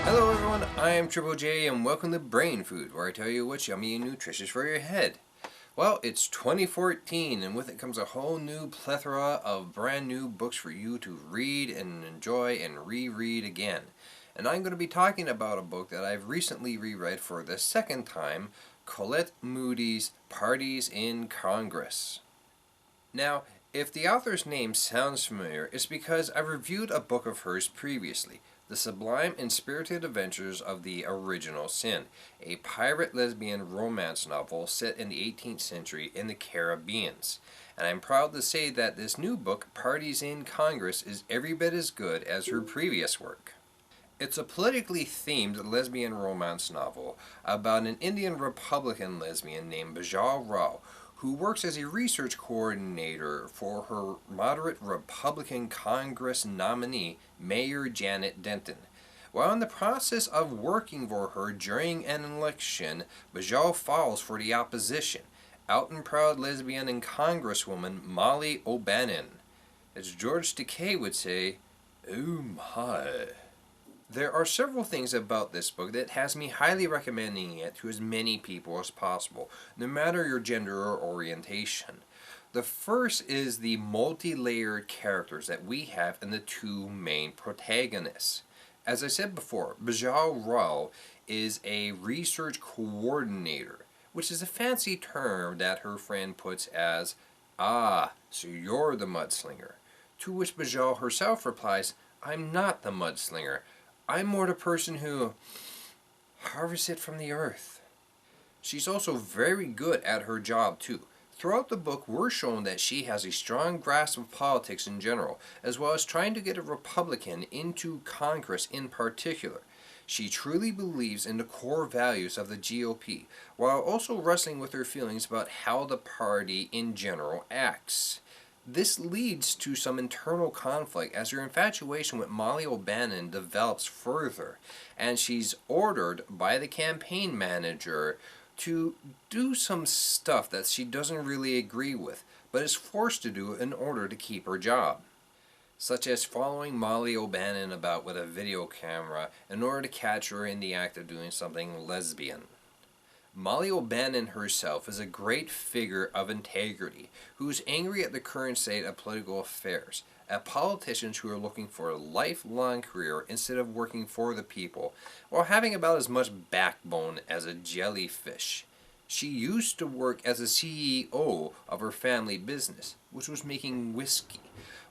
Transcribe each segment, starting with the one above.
Hello everyone, I am Triple J and welcome to Brain Food, where I tell you what's yummy and nutritious for your head. Well, it's 2014 and with it comes a whole new plethora of brand new books for you to read and enjoy and reread again. And I'm going to be talking about a book that I've recently reread for the second time, Colette Moody's Parties in Congress. Now, if the author's name sounds familiar, it's because I reviewed a book of hers previously, The Sublime and Spirited Adventures of the Original Sin, a pirate lesbian romance novel set in the 18th century in the Caribbean. And I'm proud to say that this new book, Parties in Congress, is every bit as good as her previous work. It's a politically themed lesbian romance novel about an Indian Republican lesbian named Bajal Rao, who works as a research coordinator for her moderate Republican Congress nominee, Mayor Janet Denton. While in the process of working for her during an election, Bajal falls for the opposition, out and proud lesbian and Congresswoman Molly O'Bannon. As George Takei would say, "Oh my." There are several things about this book that has me highly recommending it to as many people as possible, no matter your gender or orientation. The first is the multi-layered characters that we have in the two main protagonists. As I said before, Bajal Rao is a research coordinator, which is a fancy term that her friend puts as, "Ah, so you're the mudslinger." To which Bajal herself replies, "I'm not the mudslinger. I'm more the person who harvests it from the earth." She's also very good at her job too. Throughout the book, we're shown that she has a strong grasp of politics in general, as well as trying to get a Republican into Congress in particular. She truly believes in the core values of the GOP, while also wrestling with her feelings about how the party in general acts. This leads to some internal conflict as her infatuation with Molly O'Bannon develops further, and she's ordered by the campaign manager to do some stuff that she doesn't really agree with, but is forced to do in order to keep her job, such as following Molly O'Bannon about with a video camera in order to catch her in the act of doing something lesbian. Molly O'Bannon herself is a great figure of integrity, who is angry at the current state of political affairs, at politicians who are looking for a lifelong career instead of working for the people, while having about as much backbone as a jellyfish. She used to work as a CEO of her family business, which was making whiskey,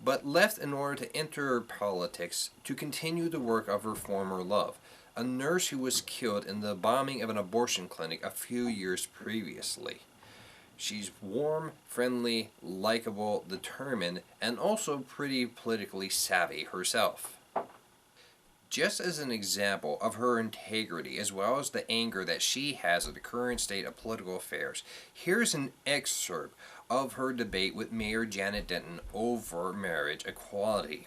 but left in order to enter politics to continue the work of her former love, a nurse who was killed in the bombing of an abortion clinic a few years previously. She's warm, friendly, likable, determined, and also pretty politically savvy herself. Just as an example of her integrity as well as the anger that she has at the current state of political affairs, here's an excerpt of her debate with Mayor Janet Denton over marriage equality.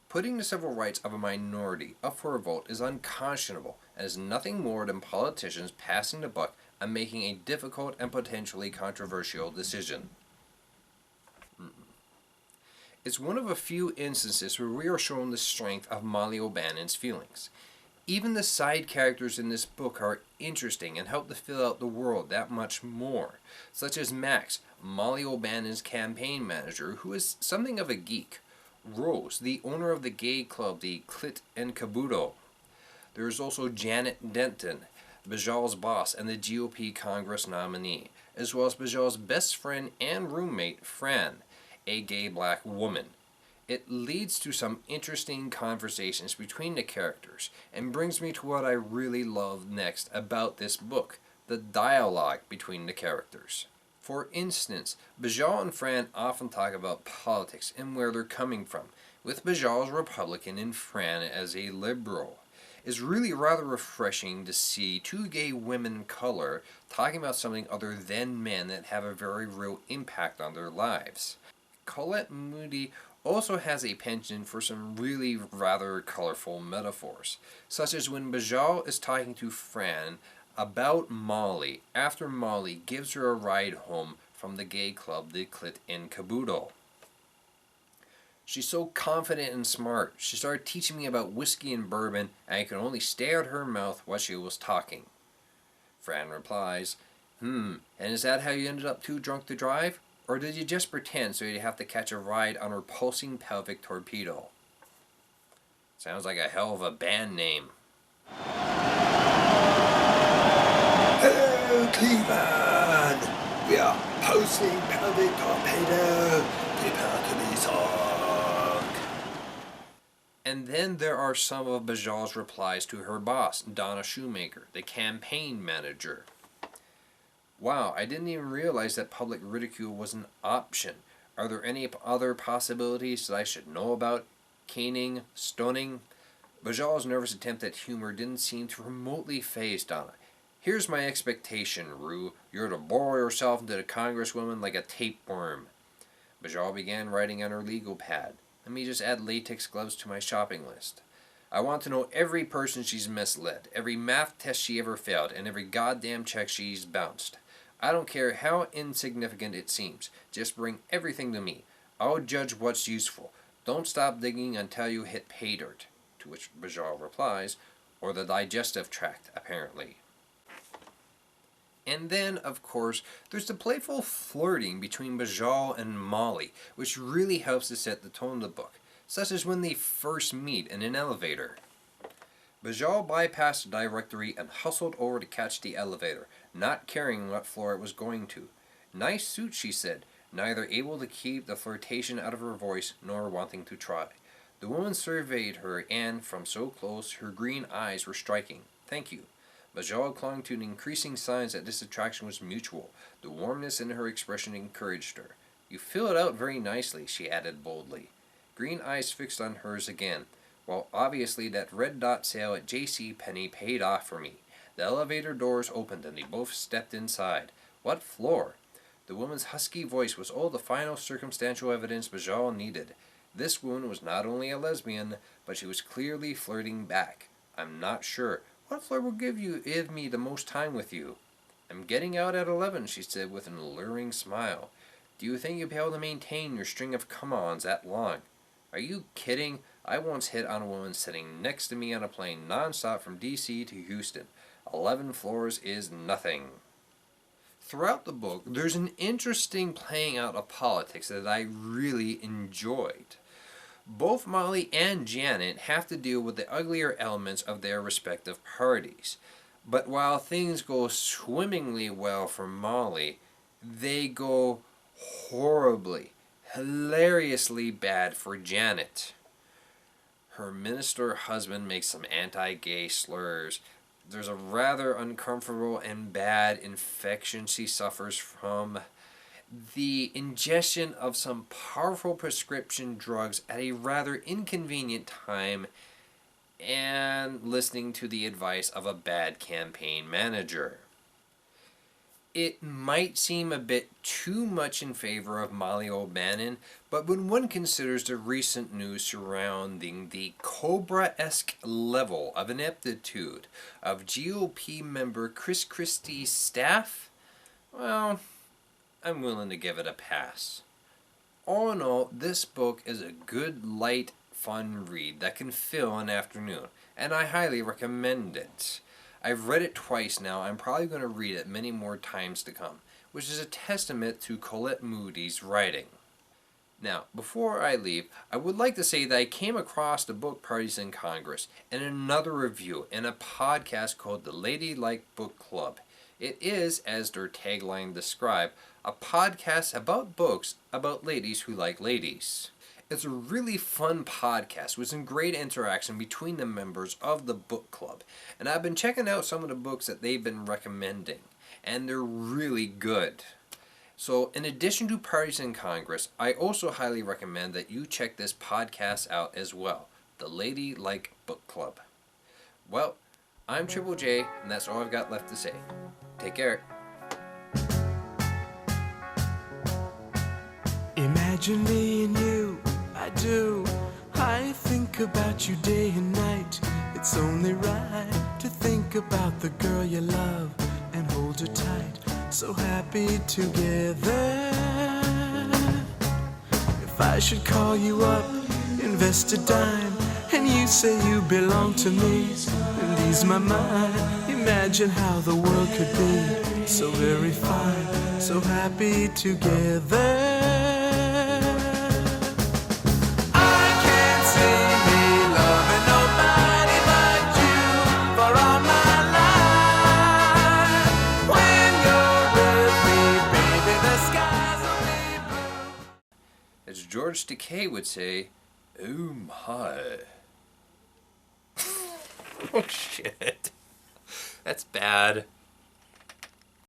"Putting the civil rights of a minority up for a vote is unconscionable and is nothing more than politicians passing the buck and making a difficult and potentially controversial decision." It's one of a few instances where we are shown the strength of Molly O'Bannon's feelings. Even the side characters in this book are interesting and help to fill out the world that much more, such as Max, Molly O'Bannon's campaign manager, who is something of a geek. Rose, the owner of the gay club, the Clit and Caboodle. There is also Janet Denton, Bajal's boss and the GOP Congress nominee, as well as Bajal's best friend and roommate, Fran, a gay black woman. It leads to some interesting conversations between the characters, and brings me to what I really love next about this book, the dialogue between the characters. For instance, Bajal and Fran often talk about politics and where they're coming from, with Bajal as Republican and Fran as a liberal. It's really rather refreshing to see two gay women of color talking about something other than men that have a very real impact on their lives. Colette Moody also has a penchant for some really rather colorful metaphors, such as when Bajal is talking to Fran about Molly after Molly gives her a ride home from the gay club, the Clit in Caboodle. She's so confident and smart. She started teaching me about whiskey and bourbon, and I could only stare at her mouth while she was talking. Fran replies, and is that how you ended up too drunk to drive? Or did you just pretend so you'd have to catch a ride on her pulsing pelvic torpedo? Sounds like a hell of a band name. Hello, Cleveland! We are pulsing pelvic torpedo. Prepare to be sunk. And then there are some of Bajal's replies to her boss, Donna Shoemaker, the campaign manager. Wow, I didn't even realize that public ridicule was an option. Are there any other possibilities that I should know about? Caning? Stoning? Bajal's nervous attempt at humor didn't seem to remotely faze Donna. Here's my expectation, Rue. You're to bore yourself into the congresswoman like a tapeworm. Bajal began writing on her legal pad. Let me just add latex gloves to my shopping list. I want to know every person she's misled, every math test she ever failed, and every goddamn check she's bounced. I don't care how insignificant it seems. Just bring everything to me. I'll judge what's useful. Don't stop digging until you hit pay dirt. To which Bajal replies, or the digestive tract, apparently. And then, of course, there's the playful flirting between Bajal and Molly, which really helps to set the tone of the book, such as when they first meet in an elevator. Bajal bypassed the directory and hustled over to catch the elevator, not caring what floor it was going to. Nice suit, she said, neither able to keep the flirtation out of her voice nor wanting to try. The woman surveyed her, and, from so close, her green eyes were striking. Thank you. Bajal clung to the increasing signs that this attraction was mutual. The warmness in her expression encouraged her. You fill it out very nicely, she added boldly. Green eyes fixed on hers again. Well, obviously that red dot sale at J.C. Penney paid off for me. The elevator doors opened and they both stepped inside. What floor? The woman's husky voice was all the final circumstantial evidence Bajal needed. This woman was not only a lesbian, but she was clearly flirting back. I'm not sure. What floor will give me the most time with you? I'm getting out at 11, she said with an alluring smile. Do you think you'll be able to maintain your string of come-ons that long? Are you kidding? I once hit on a woman sitting next to me on a plane non-stop from D.C. to Houston. 11 floors is nothing. Throughout the book, there's an interesting playing out of politics that I really enjoyed. Both Molly and Janet have to deal with the uglier elements of their respective parties. But while things go swimmingly well for Molly, they go horribly, hilariously bad for Janet. Her minister husband makes some anti-gay slurs. There's a rather uncomfortable and bad infection she suffers from. The ingestion of some powerful prescription drugs at a rather inconvenient time, and listening to the advice of a bad campaign manager. It might seem a bit too much in favor of Molly O'Bannon, but when one considers the recent news surrounding the Cobra-esque level of ineptitude of GOP member Chris Christie's staff, well, I'm willing to give it a pass. All in all, this book is a good, light, fun read that can fill an afternoon, and I highly recommend it. I've read it twice now. I'm probably going to read it many more times to come, which is a testament to Colette Moody's writing. Now, before I leave, I would like to say that I came across the book Parties in Congress in another review in a podcast called The Ladylike Book Club. It is, as their tagline describes, a podcast about books about ladies who like ladies. It's a really fun podcast with some great interaction between the members of the book club. And I've been checking out some of the books that they've been recommending, and they're really good. So in addition to Parties in Congress, I also highly recommend that you check this podcast out as well, The Ladylike Book Club. Well, I'm Triple J, and that's all I've got left to say. Take care. Imagine me and you, I do. I think about you day and night. It's only right to think think about the girl you love and hold her tight, so happy together. If I should call you up, invest a dime, and you say you belong to me, and ease my mind, imagine how the world could be so very fine, so happy together. As George Takei would say, oh my. Oh shit. That's bad.